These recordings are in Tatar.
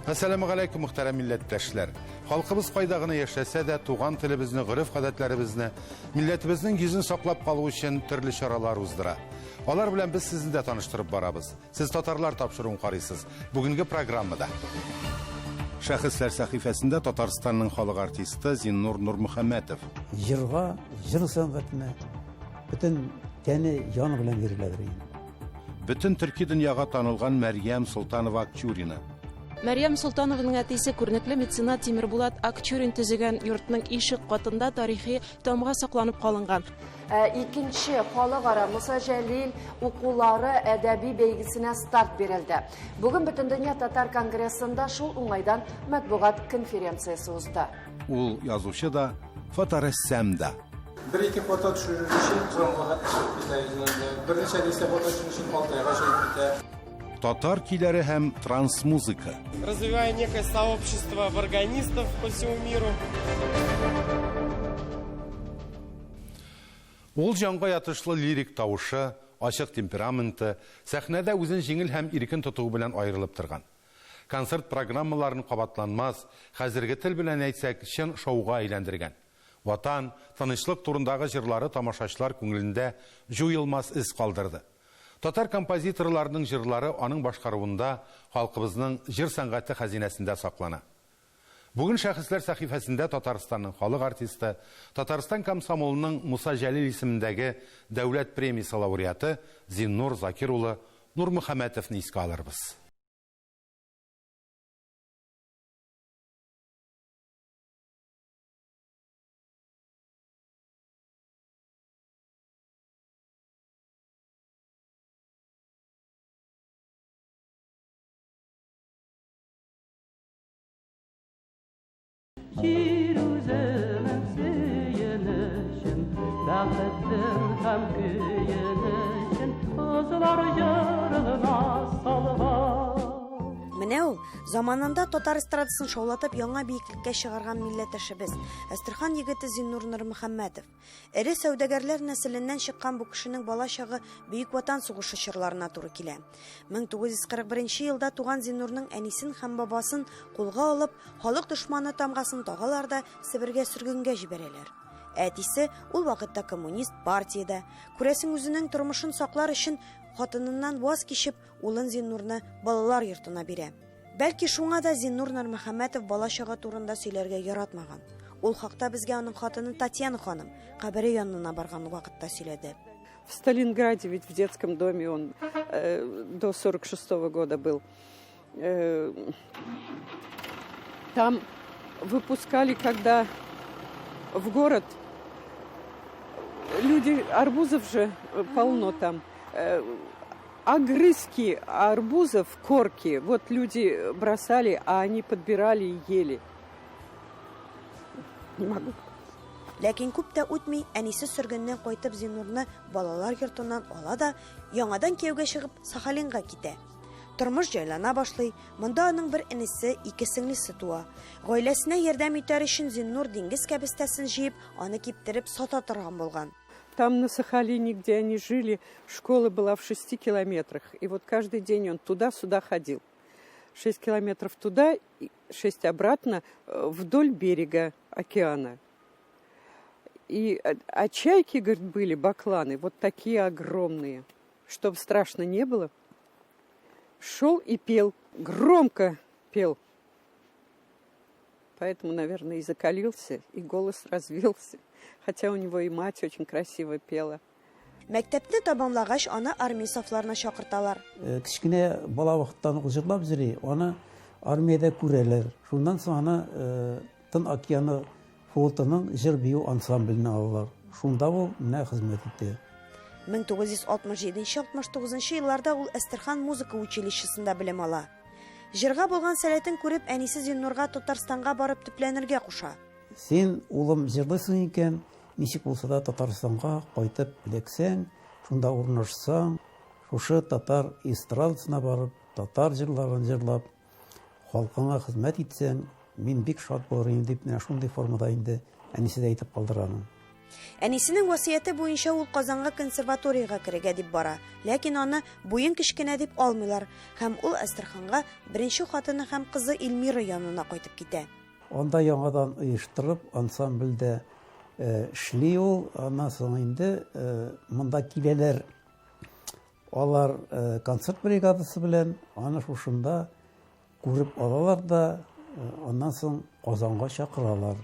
Assalamu alaikum muhterem milletteşler. Halkımız kaydağını yaşasa da tuğan tilimizni, gırıf adetlerimizni, milletimizin gizini saklap kalığı için türlü şaralar uzdıra. Olar bilen biz sizni de tanıştırıp barabız. Siz Tatarlar tapşırın qarıysız. Bugünkü programda. Şahıslar sahifesinde Tatarstan'ın xalq artisti Zinnur Nurmuhamedov. Jırga, jır sanatına bütün teni yanı bilen verilir. Bütün Türkiye dünyaga tanılgan Meryem Sultanova Akçurina. Meryem Sultanованың әтисе күренекле меценат Тимербулат Акчурин төзегән йортның ишек катында тарихи тамга сакланып калынган. İkinci Xalqara Musa Jalil okulları ədabi bəygisinə start verildi. Bugün bütün Dünya Tatar Kongressində şul uңайдан matbuat konferensiyası uzdu. Ул yazışı da, fotoressam da. Bir-iki foto düşürür için Qırımlığa işib bitər. Bir neçə dəstə foto düşürür için Altayğa şey bitər. Tatar kiləri həm transmuzika. Развивая некое сообщество органистов по всему миру. Ул жанға ятышлы лирик тавышы, ашық темпераменты, сәхнәдә үзен жеңіл һәм иркен тотуы белән айрылып торган. Концерт программаларын кабатланмас, хәзерге тел белән әйтсәк, чын шоуга әйләндергән. Ватан, тынычлык турындагы җырлары тамашачылар күңелендә җуелмас из калдырды. Татар композиторларының җырлары аның башкаруында халкыбызның җыр сәнгате хәзинәсендә саклана. Бүген шәхесләр сәхифәсендә Татарстанның халык артисты, Татарстан комсомолының Муса Җәлил исемендәге дәүләт премиясе лауреаты Зиннур Закир улы Нурмөхәмәтовны искә алырбыз. Şirüzemin seyinişin, bəxtdir həm güyinişin, Kızlar yarına salvar. Менә ул заманында татар эстрадасын шаулатып яңа биеклеккә чыгарган милләттәшебез Әстерхан егете Зиннур Нурмөхәмәтов. Эре сәүдәгәрләр нәселеннән чыккан бу кешенең балачагы Бөек Ватан сугышы чорларына туры килә. 1941 елда туган Зиннурның әнисен һәм бабасын кулга алып, халык дошманы тамгасын тагалар да Себергә сөргөнгә җибәрәләр. Әтисе ул вакытта коммунист партиядә, күрәсең үзенең тормышын саклар өчен хатыныннан ваз кичеп, улын Зиннурны балалар йортына бирә. Бәлки шуңа да Зиннур Нурмөхәмәтов балачага турында сөйләргә яратмаган. Ул хакта безгә аның хатыны Татьяна ханым кабере янына барган вакытта сөйләде. В Сталинграде ведь в детском доме он до 46 года был. Там выпускали, когда в город люди, арбузов же полно там, огрызки арбузов, корки, вот люди бросали, а они подбирали и ели. Не могу. Ләкин күп тә үтми, әнисе сөргәннән кайтып Зиннурны балалар йортыннан ала да, яңадан кияүгә чыгып Сахалинга китә. Тормыш җайлана башлый, монда аның бер энесе, ике сеңлесе туа. Гаиләсенә ярдәм итәр өчен Зиннур диңгез кәбестәсен җыеп, аны киптереп сата торган булган. Там на Сахалине, где они жили, школа была в 6 километрах. И вот каждый день он туда-сюда ходил. 6 километров туда, 6 обратно, вдоль берега океана. А чайки, говорит, были, бакланы, вот такие огромные. Чтоб страшно не было, шел и пел, громко пел. Поэтому, наверное, и закалился, и голос развился. Хотя у него и мать очень красиво пела. Мәктәпне тамамлагач, аны армия сафларына чакырталар. Кичкенә бала вакыттан ул җырлап йөри, аны армиядә күрәләр. Шуннан соң аны Тын океаны флотының җыр бию ансамбленә алалар. Шунда ул менә хезмәт итә. 1967-69 елларда ул Әстерхан музыка училищесында белем ала. Җырга булган сәләтен күреп, әнисе Зиннурга Татарстанга барып төпләнергә куша. Син, улым, җырлыйсың икән, ничек булса да Татарстанга кайтып эләксәң, шунда урнашсаң, шушы татар эстрадасына барып, татар җырларын җырлап, халкыңа хезмәт итсәң, мин бик шат булыр идем дип, менә шундый формада инде әнисе дә әйтеп калдырган. Әнисенең васыяте буенча ул Казанга консерваториягә керергә дип бара, ләкин аны буен кечкенә дип алмыйлар, һәм ул Әстерханга беренче хатыны һәм кызы Илмира янына кайтып китә. Анда яңадан оештырып, ансамбльдә эшли ул, аннан соң инде монда киләләр. Алар концерт бригадасы белән аны шушында күреп алалар да, аннан соң Казанга чакыралар.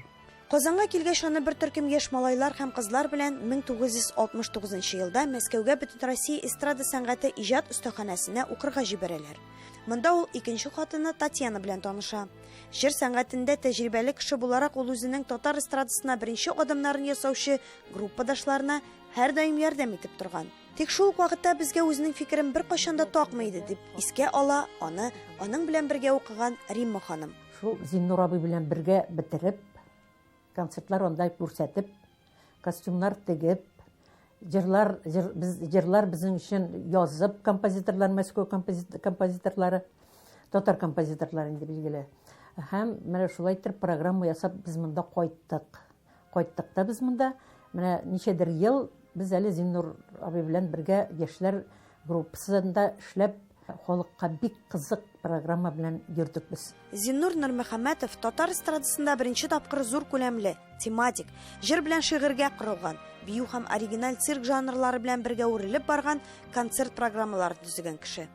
Казанга килгәч аны бер төркем яшь малайлар һәм кызлар белән 1969 елда Мәскәүгә Бөтен Россия эстрада сәнгате иҗат остаханәсенә укырга җибәрәләр. Монда ул икенче хатыны Татьяна белән таныша. Җыр сәнгатендә тәҗрибәле кеше буларак ул үзенең татар эстрадасына беренче адымнарын ясаучы группадашларына һәр даим ярдәм итеп торган. Тик шул ук вакытта безгә үзенең фикерен бер кашан да такмый иде дип искә ала аның белән бергә укыган Римма ханым. Шул Зиннур абый белән бергә бетереп, концертлар ондай күрсәтеп, костюмнар тегеп, җырлар безнең өчен язып, композиторлар, Мәскәү композиторлары, татар композиторлары инде билгеле. Һәм менә шулай итеп программа ясап без монда кайттык. Кайттык та без монда, менә ничәдер ел без әле Зиннур абый белән бергә яшьләр группасында эшләп, халыкка бик кызык программа белән йөрдек без. Зиннур Нурмөхәммәтов татар эстрадасында беренче тапкыр зур күләмле, тематик, җыр белән шигырьгә корылган, бию һәм оригиналь цирк жанрлары белән бергә үрелеп барган концерт программалары төзегән кеше.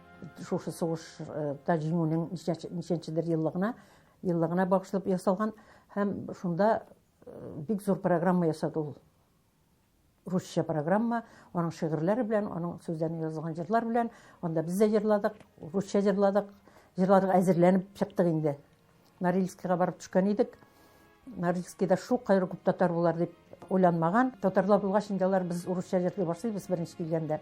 Шушы сугышта җиңүнең ничәнчедер еллыгына багышлап ясалган һәм шунда бик зур программа ясады ул. Русча программа, аның шигырьләре белән, аның сүзләрен язылган җырлар белән, анда без дә җырладык, русча җырладык, җырларга әзерләнеп чыктык инде. Норильскига барып төшкән идек. Норильскида шулкадәр күп татар булар дип уйланмаган. Татарлар булгач инде алар без русча җырлый башлыйбыз беренче килгәндә.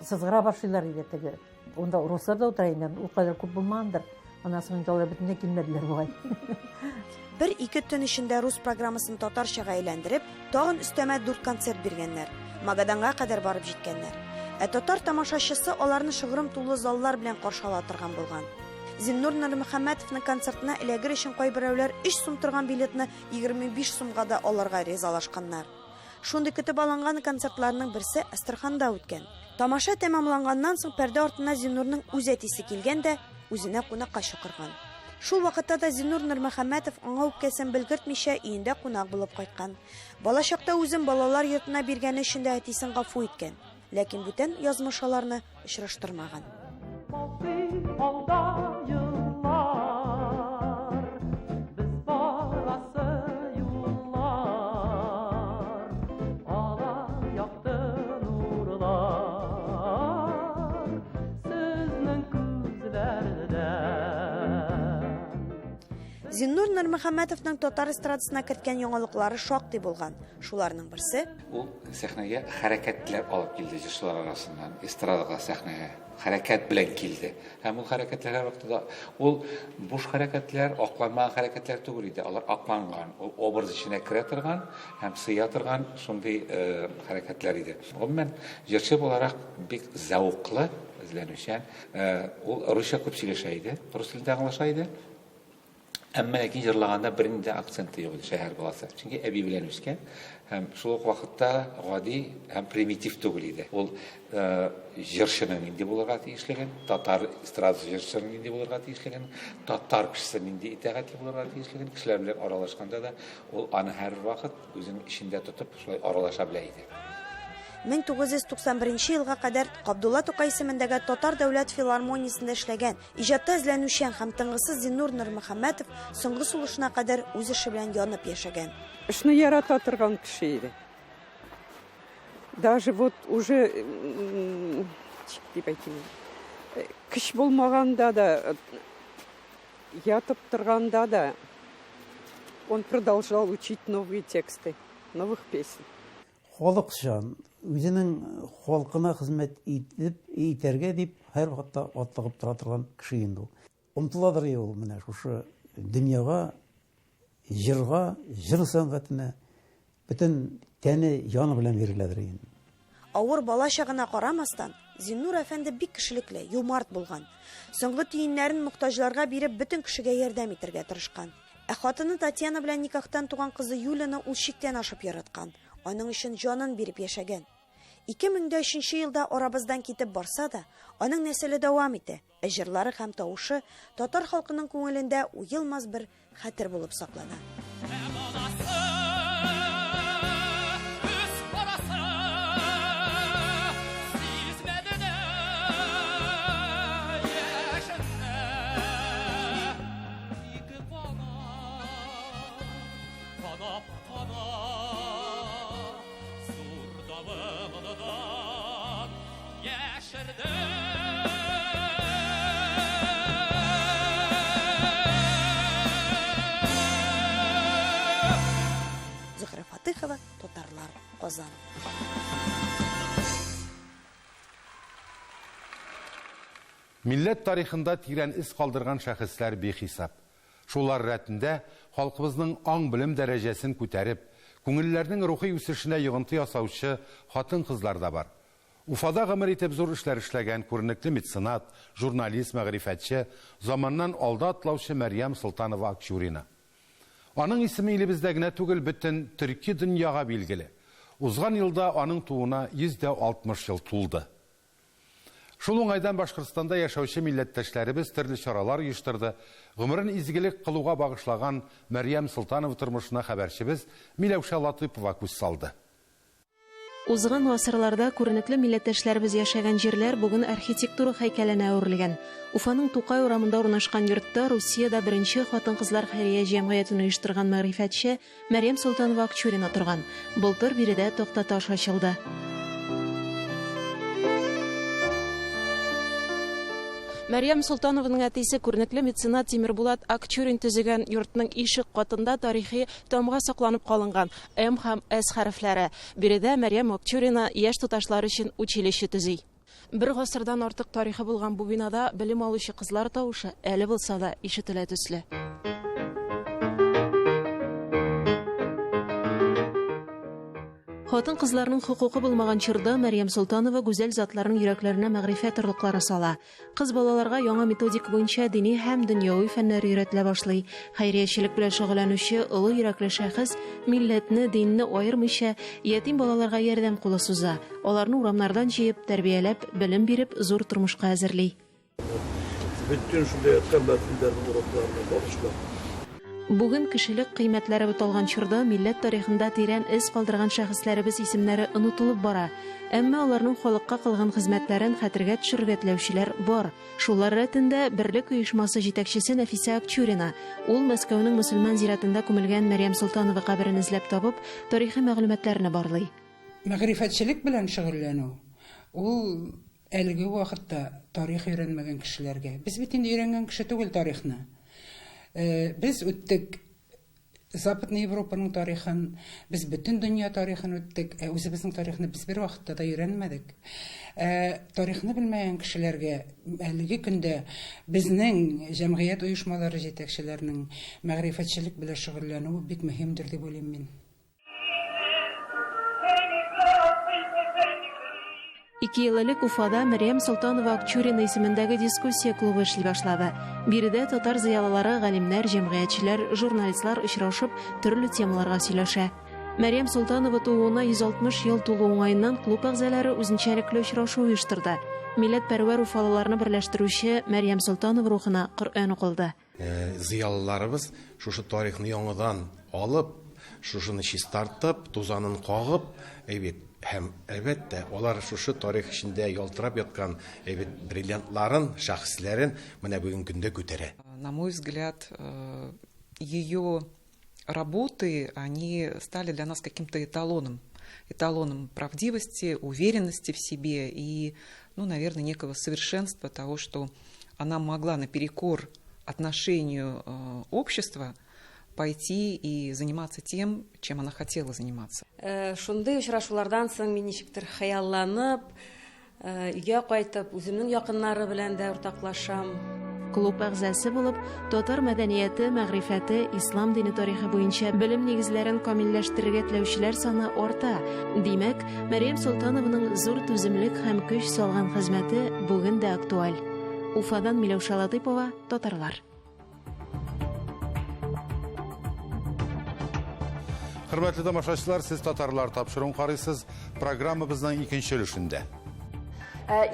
Сызгыра башлыйлар иде теге. Онда руслар да утыра инде, ул кадәр күп булмагандыр. Аннан соң алар бөтенләй килмәделәр бугай. Бер-ике төн эчендә рус программасын татарчага әйләндереп, тагын өстәмә 4 концерт биргәннәр. Магаданга кадәр барып җиткәннәр. Татар тамашачысы аларны шыгрым тулы заллар белән каршыла торган булган. Зиннур Нурмөхәммәтовның концертына эләгер өчен кайберәүләр 3 сум торган билетны 25 сумга да аларга ризалашканнар. Шундый көтеп алынган концертларның берсе Әстерханда үткән. Тамаша тәмамланганнан соң пәрдә артына Зиннурның үз әтисе килгән дә үзенә кунакка чакырган. Шул вакытта да Зиннур Нурмөхәммәтов аңа үпкәсен белгертмичә өендә кунак булып кайткан. Балачакта үзен балалар йортына биргәне өчен дә әтисен гафу иткән, ләкин бүтән язмышаларны очраштырмаган. Зиннур Нурмөхәммәтовның татар эстрадасына керткән яңалыклары шактый булган. Шуларның берсе ул сәхнәгә хәрәкәтләр алып килде җырчылар арасыннан, эстрадага сәхнәгә хәрәкәт белән килде. Һәм ул хәрәкәтләр вакытында ул буш хәрәкәтләр, акланмаган хәрәкәтләр түгел иде. Алар акланган, ул образ эченә керә торган һәм сыя торган шундый хәрәкәтләр иде. Гомумән җырчы буларак бик зәвыклы эзләнүчән, ул русча күп сөйләшә иде, рус телендә аңлаша иде. Әмма ләкин җырлаганда бернинде акценты юк иде шәһәр баласы. Чөнки әби белән үскән һәм шул ук вакытта гади һәм примитив түгел иде. Ул җырчының инде булырга тиешлеген, татар эстрада җырчының инде булырга тиешлеген, татар кешесенең инде итәгатьле булырга тиешлеген, кешеләр белән аралашканда да ул аны һәр вакыт үзенең эчендә тотып шулай аралаша белә иде. 1991 елга кадәр Габдулла Тукай исемендәге Татар дәүләт филармониясендә эшләгән, иҗатта эзләнүчән һәм тыңгысыз Зиннур Нурмөхәммәтов соңгы сулышына кадәр үз эше белән янып яшәгән. Эшне ярата торган кеше иде. Даже вот уже кеш булмаганда да, ятып торганда да он продолжал учить новые тексты, новых песен. Халыкчан үзенең халкына хезмәт итәргә дип һәр вакытта атлыгып тора торган кеше инде ул. Омтыладыр ул менә шушы дөньяга, җырга, җыр сәнгатенә бөтен тәне яны белән биреләдер инде. Авыр балачагына карамастан, Зиннур әфәнде бик кешелекле, юмарт булган. Соңгы тиеннәрен мохтаҗларга биреп, бөтен кешегә ярдәм итәргә тырышкан. Ә хатыны Татьяна белән никахтан туган кызы Юляны ул чиктән ашып яраткан. Аның өчен җанын биреп яшәгән. 2003 елда арабыздан китеп барса да, аның нәселе дәвам итә. Җырлары һәм тавышы татар халкының күңелендә уелмас бер хәтер булып саклана. Зөһрә Фатыйхова, Татарлар, Казан. Милләт тарихында тирән із калдырган шәхесләр бихисап. Шулар рәтендә халкыбызның аң белем дәрәҗәсен күтәреп, күңелләрнең рухи үсешенә йогынты ясаучы хатын-кызлар да бар. Уфада гомер итеп зур эшләр эшләгән күренекле меценат, журналист, мәгърифәтче, заманнан алда атлаучы Мәрьям Солтанова Акчурина. Аның исеме илебездә генә түгел, бөтен төрки дөньяга билгеле. Узган елда аның туына 160 ел тулды. Шул уңайдан Башкортстанда яшәүче милләттәшләребез төрле чаралар оештырды. Гомерен изгелек кылуга багышлаган Мәрьям Солтанова тормышына хәбәрчебез Миләүшә Латыйпова күз салды. Узган гасырларда күренекле милләттәшләребез яшәгән җирләр бүген архитектура һәйкәленә әверелгән. Уфаның Тукай урамында урнашкан йортта Русиядә беренче хатын-кызлар хәйрия җәмгыятен оештырган мәгърифәтче Мәрьям Солтанова Акчурина торган. Былтыр биредә Токтаташ ачылды. Мәрьям Солтановның әтисе күренекле меценат Тимербулат Акчурин төзегән йортның ишек катында тарихи тамга сакланып калынган М һәм С хәрефләре. Биредә Мәрьям Акчурина яшь туташлар өчен училище төзи. Бер гасырдан артык тарихы булган бу бинада белем алучы кызлар тавышы әле булса да ишетелә төсле. Хатын кызларның хукукы булмаган чорда Мәрьям Солтанова гүзәл затларын йөрәкләренә мәгърифәт орлыклары сала. Кыз балаларга яңа методик буенча дини һәм дөньяви фәннәр өйрәтелә башлый. Хәйриячелек белән шөгыльләнүче олы йөрәкле шәхес милләтне, динне аермыйча ятим балаларга ярдәм кулы суза. Аларны урамнардан җыеп, тәрбияләп, белем биреп, зур тормышка әзерли. Bütün şurada yatkан batınların uğraklarına bağışlar. Бүген кешелек кыйммәтләре буталган чорда милләт тарихында тирән эз калдырган шәхесләребез исемнәре онытылып бара. Әмма аларның халыкка кылган хезмәтләрен хәтергә төшерергә теләүчеләр бар. Шулар рәтендә Берлек оешмасы җитәкчесе Нәфисә Акчурина, ул Мәскәүнең мөселман зиратында күмелгән Мәрьям Солтанова каберен эзләп табып, тарихи мәгълүматларны барлый. Мәгърифәтчелек белән шөгыльләнү ул әлеге вакытта тарих өйрәнмәгән кешеләргә. Без бит инде өйрәнгән кеше түгел тарихны. Без үттек Западный Европаның тарихын, без бөтен дөнья тарихын үттек, үзебезнең тарихны без бер вакытта да өйрәнмәдек. Тарихны белмәгән кешеләргә әлеге көндә безнең җәмгыять оешмалары җитәкчеләренең мәгърифәтчелек белән шөгыльләнүе бик мөһимдер дип уйлыйм мин. 2 ел элек Уфада Мәрьям Солтанова Акчурина исемендәге дискуссия клубы эшли башлады. Биредә татар зыялылары, галимнәр, җәмгыятьчеләр, журналистлар очрашып, төрле темаларга сөйләшә. Мәрьям Солтанова тууына 160 ел тулу уңаеннан клуб әгъзалары үзенчәлекле очрашу оештырды. Милләтпәрвәр уфалыларны берләштерүче Мәрьям Солтанова рухына Коръән укылды. Зыялыларыбыз шушы тарихны яңадан алып, шушыны чистартып, тузанын кагып, һәм әлбәттә алар шушы тарих эчендә ялтырап яткан бриллиантларын, шәхесләрен менә бүген көндә күтәрә. На мой взгляд, ее работы, они стали для нас каким-то эталоном правдивости, уверенности в себе и, наверное, некого совершенства того, что она могла наперекор отношению общества пойти и заниматься тем, чем она хотела заниматься. Шундый очрашулардан соң мин ничектер хыялланып, өйгә кайтып, үземнең якыннары белән дә уртаклашам. Клуб әгъзасы булып, татар мәдәнияте, мәгърифәте, ислам дине тарихы буенча белем нигезләрен камилләштерергә теләүчеләр саны арта. Димәк, Мәрьям Солтановның зур түземлек һәм көч салган хезмәте бүген дә актуаль. Уфадан Миләүшә Латыйпова, Татарлар. Hürmetli тамашачылар, siz татарлар тапшыруын карыйсыз. Программабызның икенче өлешендә.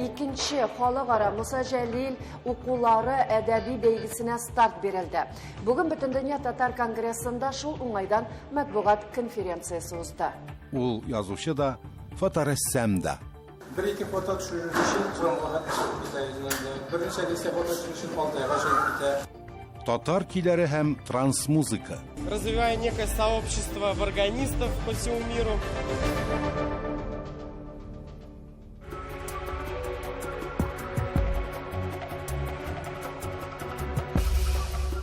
İkinci Халыкара Муса Жәлил укулары әдәби бәйгесенә старт бирелде. Бүген Бөтендөнья татар конгрессында шул уңайдан матбугат конференциясы узды. Ул язучы да, фоторәссам да. Bir-iki foto düşürür için Kırımlığa təşrif edəcəyinə, bir neçə dəstə foto düşürür için Altayğa gəlib bitər. Татар көйләре һәм трансмузыка. Развивая некое сообщество органистов по всему миру.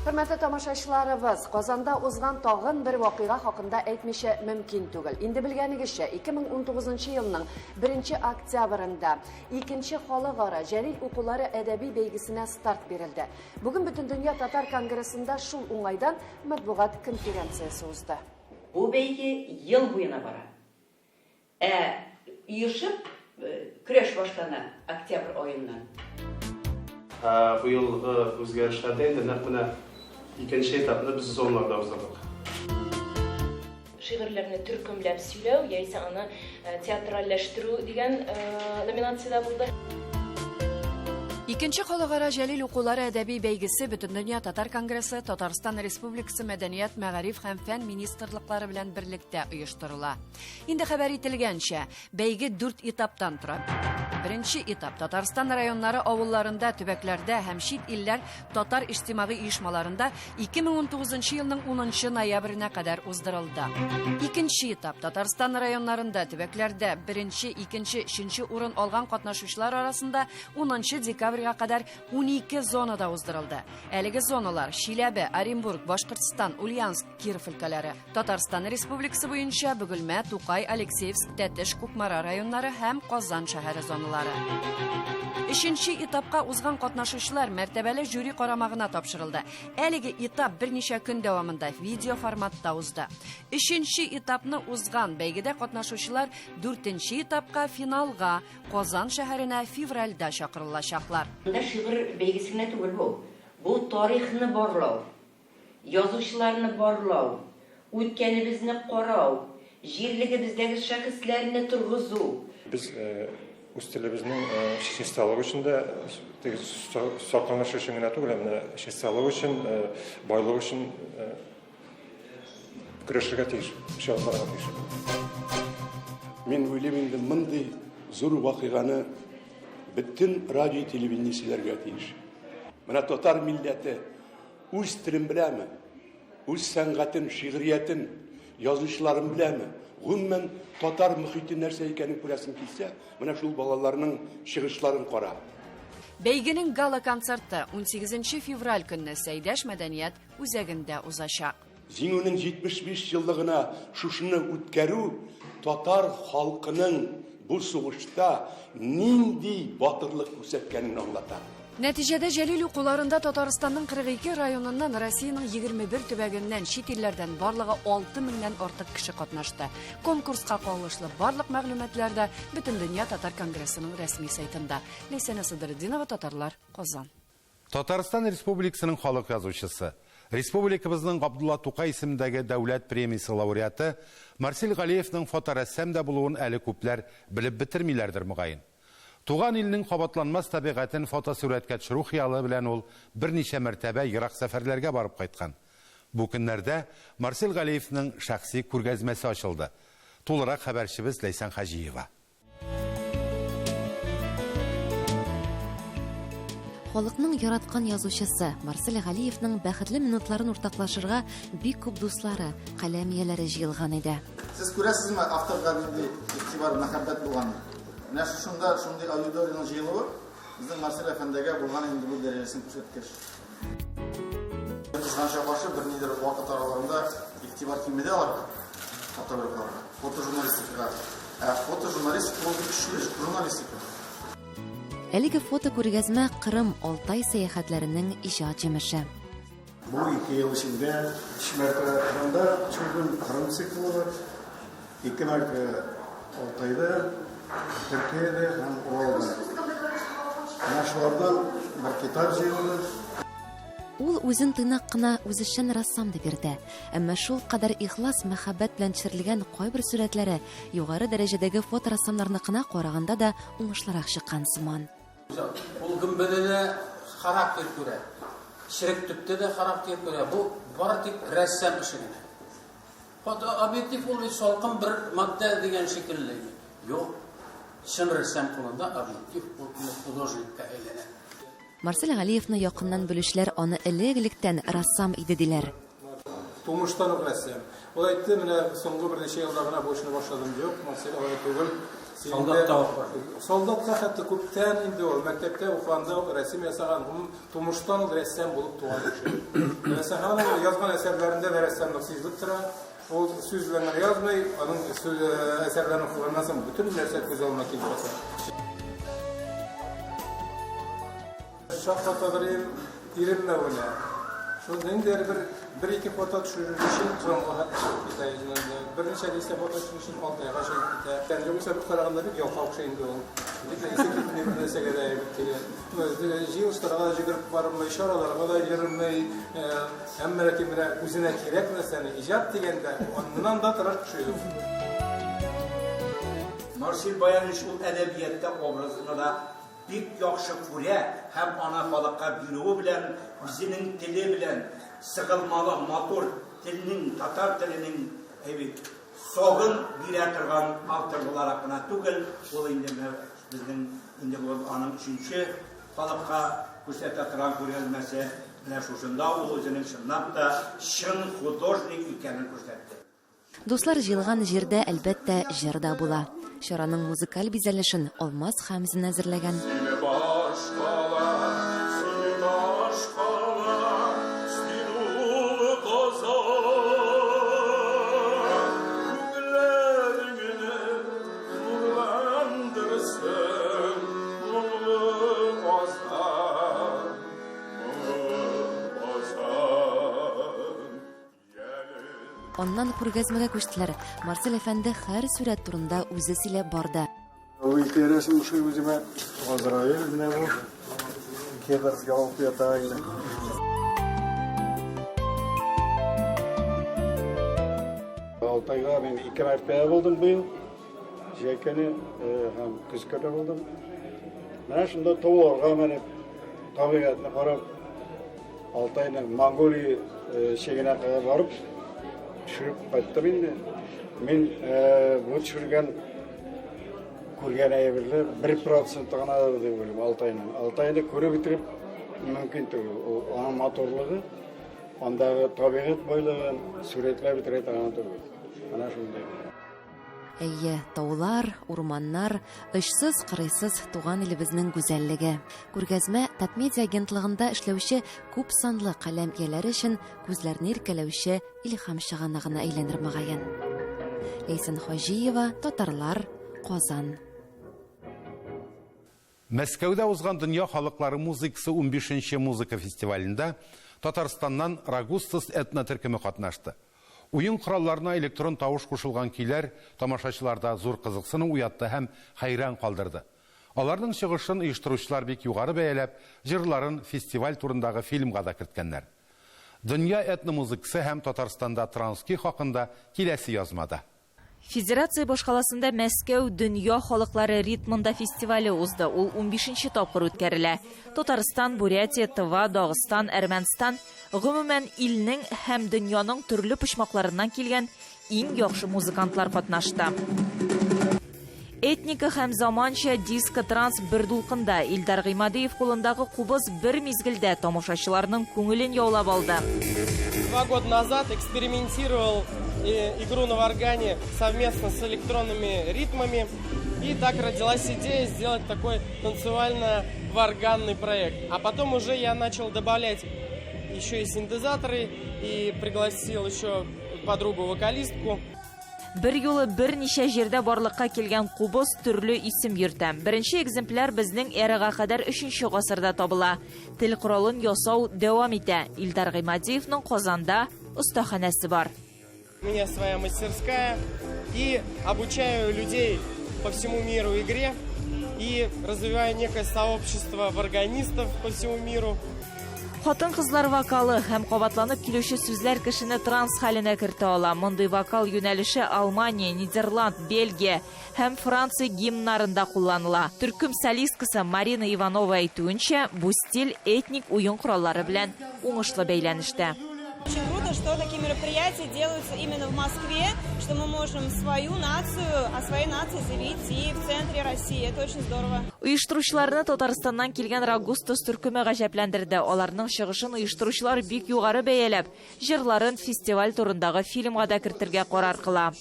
Hörmətli tamaşaçılarыбыз, Qozanda узган тагын bir вакыйга хакында әйтмичә мөмкин түгел. Инде белгәнегезчә, 2019 елның 1 октябрында 2 Халыкара Җәлил укулары әдәби бәйгесенә старт бирелде. Бүген Бөтендөнья татар конгрессында шул уңайдан матбугат конференциясы узды. Бу бәйге ел буена бара. Үйешеп көрәш башлана октябрь аеннан. Бу елгы үзгәрешләрдә инде нәкъ менә икенче этапны без зоналарда уздырдык. Шигырьләрне төркемләп сөйләү яисә аны театральләштерү дигән номинациядә булды. Икенче Халыкара Җәлил укулары әдәби бәйгесе Бөтендөнья татар конгрессы Татарстан Республикасы Мәдәният, мәгариф һәм фән министрлыклары белән берлектә оештырыла. Инде хәбәр ителгәнчә, бәйге 4 этаптан тора. Беренче этап Татарстан районнары авылларында, төбәкләрдә һәм чит илләр татар иҗтимагый оешмаларында 2019 елның 10 ноябренә кадәр уздырылды. Икенче этап Татарстан районнарында, төбәкләрдә 1, 2, 3 урын алган катнашучылар арасында 10 декабрьгә кадәр 12 зонада уздырылды. Әлеге зоналар Чиләбе, Оренбург, Башкортстан, Ульяновск, Киров өлкәләре. Татарстан Республикасы буенча Бөгелмә, Тукай, Алексеевск, Тәтеш, Кукмара районнары һәм Казан шәһәре зоналары. Өченче этапка узган катнашучылар мәртәбәле жюри карамагына тапшырылды. Әлеге этап берничә көн дәвамында видео форматта узды. Өченче этапны узган бәйгедә катнашучылар 4нче этапка финалга Казан шәһәренә февральдә чакырылачаклар. Монда шигырь бәйгесенә түгел бу. Бу тарихны барлау, язучыларны барлау, үткәнебезне карау, җирлегебездәге шәхесләрне тургызу. Без үз телебезнең чисталыгы өчен дә сакланыш өчен генә түгел, менә чисталыгы өчен, байлыгы өчен көрәшергә тиеш, шатланырга тиеш. Мен уйлыйм инде мондый зур вакыйганы бөтен радио телевидениеләргә тиеш. Менә татар милләте үз телен беләме? Үз сәнгатен, шигъриятен, язучыларын беләме? Гомумән татар мөхите нәрсә икәнен күрәсең килсә, менә шул балаларның чыгышларын кара. Бәйгенең гала концерты 18 февраль көнне Сәйдәш мәдәният үзәгендә узачак. Җиңүнең 75 еллыгына шушыны үткәрү татар халкының бу сугышта нинди батырлык күрсәткәнен аңлата. Нәтиҗәдә Җәлил укуларында Татарстанның 42 районыннан, Россиянең 21 төбәгеннән, чит илләрдән барлыгы 6000-нән артык кеше катнашты. Конкурска кагылышлы барлык мәгълүматлар да Бөтендөнья татар конгрессының рәсми сайтында. Ләйсәнә Сыдырдинова, Татарлар, Казан. Татарстан Республикасының халык язучысы, республикабызның Габдулла Тукай исемендәге дәүләт премиясе лауреаты Марсель Галиевның фоторәссам да булуын әле күпләр белеп бетермиләрдер мөгаен. Туган илнең кабатланмас табигатен фотосурәткә төшерү хыялы белән ул берничә мәртәбә ерак сәфәрләргә барып кайткан. Бу көннәрдә Марсель Галиевның шәхси күргәзмәсе ачылды. Тулырак хәбәрчебез Ләйсән Хаҗиева. Халыкның яраткан язучысы Марсель Галиевның бәхетле минутларын уртаклашырга бик күп дуслары, каләмияләре җыелган иде. Сез күрәсезме авторга нинди игътибар, мәхәббәт булганын? Менә шундый аудиторияның җыелуы безнең Марсель әфәндегә булган инде бу дәрәҗәсен күрсәткәч. Без ганча башы бернидер вакыт араларында игътибар килмәде аларга. Фотографларга, фотожурналистикага. Фотожурналистика ул кеше журналистика. Әлеге фото күргәзмә Кырым, Алтай сәяхәтләренең иҗат җимеше. Бу 2 ел эчендә Шмәркә Кырымда чүгүн Кырым циклы бар. 2 мәртәбә Алтайда, Төркиядә һәм Уралда. Нашулардан бер китап җыелды. Ул үзен тыйнак кына үзешчән рассам дип йөртә. Әмма шул кадәр ихлас, мәхәббәт белән төшерелгән кайбер сурәтләре югары дәрәҗәдәге фоторассамнарныкына караганда да уңышлырак чыккан сыман. Ул гөмбәдә характер күрә. Ширек төптә дә характер күрә. Бу бары тик рәссам эше генә. Фото объектив ул салкын бер матдә дигән шикелле. Юк. Шын рәссам кулында объектив ул художникка әйләнә. Марсель Галиевны якыннан белүчләр аны элек-электән рассам иде диләр. Тумыштан ук рәссам. Ул әйтте, менә соңгы берничә елда гына бу эшне башладым дип, Марсель алай түгел. Солдатка хәтта күптән инде ул мәктәптә укганда рәсем ясаган, тумыштан рәссам булып туган кеше. Мәсәлән, язган әсәрләрендә дә рәссамлык сизелеп тора. Ул сүз белән язмый, аның әсәрләрен укыганнан соң бөтен нәрсә күз алдына килеп тора. Шах фотография иремләвенә. Шунда инде bir-iki foto төшерү өчен җанга китә. Берничә дистә фото төшерү өчен 6 айга шәй китә. Кәнҗә булса бу караганда бик ялкау шәй инде ул. Бик нәрсәгә дә китә. Җыелыштырга җигереп бармый, шараларга да йөрмәй, һәммә кемрә үзенә кирәк нәрсәне иҗат дигәндә, аннан да торак төшү. Марсель Баяныч ул әдәбиятта образына да бик яхшы күрә һәм ана халыкка бирүе белән, үзенең теле белән сыгылмалы матур телнең, татар теленең согын бирә торган автор буларак кына түгел, ул инде безнең инде бу аның өченче халыкка күрсәтә торган күргәзмәсе менә шушында ул үзенең чынлап та чын художник икәнен күрсәтте. Дуслар җыелган җирдә әлбәттә җыр да була. Чараның музыкаль бизәлешен Алмаз Хәмзин әзерләгән. Аннан күргәзмәгә күчтеләр. Марсель әфәнде һәр сурәт турында үзе сөйләп барды. Ул интерес ушый үземә Азраил менә бу. Кеберс ялып ята инде. Алтайга мен 2 мәртәбә булдым быел. Җәкәне һәм көскәдә булдым. Менә шунда тауларга менеп, табигатьне карап, Алтайның Монголия шегенә кадәр барып төшүрүп кайттым инде. Мен бу төшүргән күргән әйберләр 1% гына дип уйлыйм Алтайның. Алтайны күреп бетереп мөмкин түгел. Аның моторлыгы, андагы табигать байлыгын сүрәтләп бетерә торган түгел. Менә шундый. Әйе, таулар, урманнар, очсыз, кырыйсыз туган илебезнең гүзәллеге. Күргәзмә Татмедиа агентлыгында эшләүче күп санлы каләм ияләре өчен күзләрне иркәләүче илһам чыганагына әйләнер мөгаен. Лейсан Хаҗиева, Татарлар, Казан. Мәскәүдә узган Дөнья халыклары музыкасы 15нче музыка фестивалендә Татарстаннан Рагустас этнотөркеме катнашты. Уен коралларына электрон тавыш кушылган көйләр тамашачыларда зур кызыксыны уятты һәм хайран калдырды. Аларның чыгышын оештыручылар бик югары бәяләп, җырларын фестиваль турындагы фильмга да керткәннәр. Дөнья этномузыкасы һәм Татарстанда трански хакында киләсе язмада. Федерация башкаласында Мәскәү Дөнья халыклары ритмында фестивале узды. Ул 15нче тапкыр үткәрелә. Татарстан, Бурятия, Тыва, Дагыстан, Әрмәнстан, гомумән илнең һәм дөньяның төрле почмакларыннан килгән иң яхшы музыкантлар катнашты. Этника һәм заманча диско транс бер дулкында Илдар Гыймадиев кулындагы кубыз бер мизгелдә тамашачыларның күңелен яулап алды. 2 года назад экспериментировал игру на варгане совместно с электронными ритмами. И так родилась идея сделать такой танцевально-варганный проект. А потом уже я начал добавлять еще и синтезаторы и пригласил еще подругу-вокалистку. Бер юлы берничә җирдә барлыкка килгән кубыз төрле исем йөртә. Беренче экземпляр безнең эрага кадәр 3нче гасырда табыла. Тел коралын ясау дәвам итә. Илдар Гыймадиевның Казанда остаханәсе бар. У меня своя мастерская и обучаю людей по всему миру игре и развиваю некое сообщество варганистов по всему миру. Хатын-кызлар вокалы һәм кабатланып килүче сүзләр кешене транс хәленә кертә ала. Мондый вокал юнәлеше Алмания, Нидерланд, Бельгия һәм Франция гимннарында кулланыла. Төркем солисткасы Марина Иванова әйтүенчә, бу стиль этник уен кораллары белән уңышлы бәйләнештә. Очень круто, что такие мероприятия делаются именно в Москве, что мы можем свою нацию, о своей нации заявить и в центре России. Это очень здорово. Оештыручыларны Татарстаннан килгән Рагустус төркеме гаҗәпләндерде. Аларның чыгышын оештыручылар бик югары бәяләп, җырларын фестиваль турындагы фильмга да кертергә карар кыла.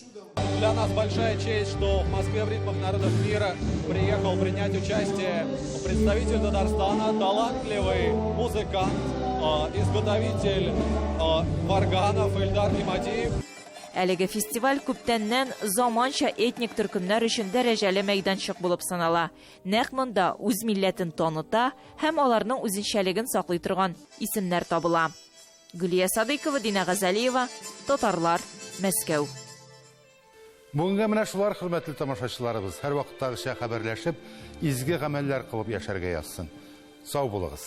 Для нас большая честь, что в Москве в ритмах народов мира приехал принять участие представитель Татарстана, талантливый музыкант, изготовитель варганов Эльдар Гимадиев. Әлеге фестиваль күптәннән заманча этник төркемнәр өчен дәрәҗәле мәйданчык булып санала. Нәкъ монда үз милләтен таныта һәм аларның үзенчәлеген саклый торган исемнәр табыла. Гөлия Садыкова, Дина Газалиева, Татарлар, Мәскәү. Бүгенге менә шулар, хөрмәтле тамашачыларыбыз, һәр вакыттагыча хәбәрләшеп, изге гамәлләр кылып яшәргә язсын. Сау булыгыз.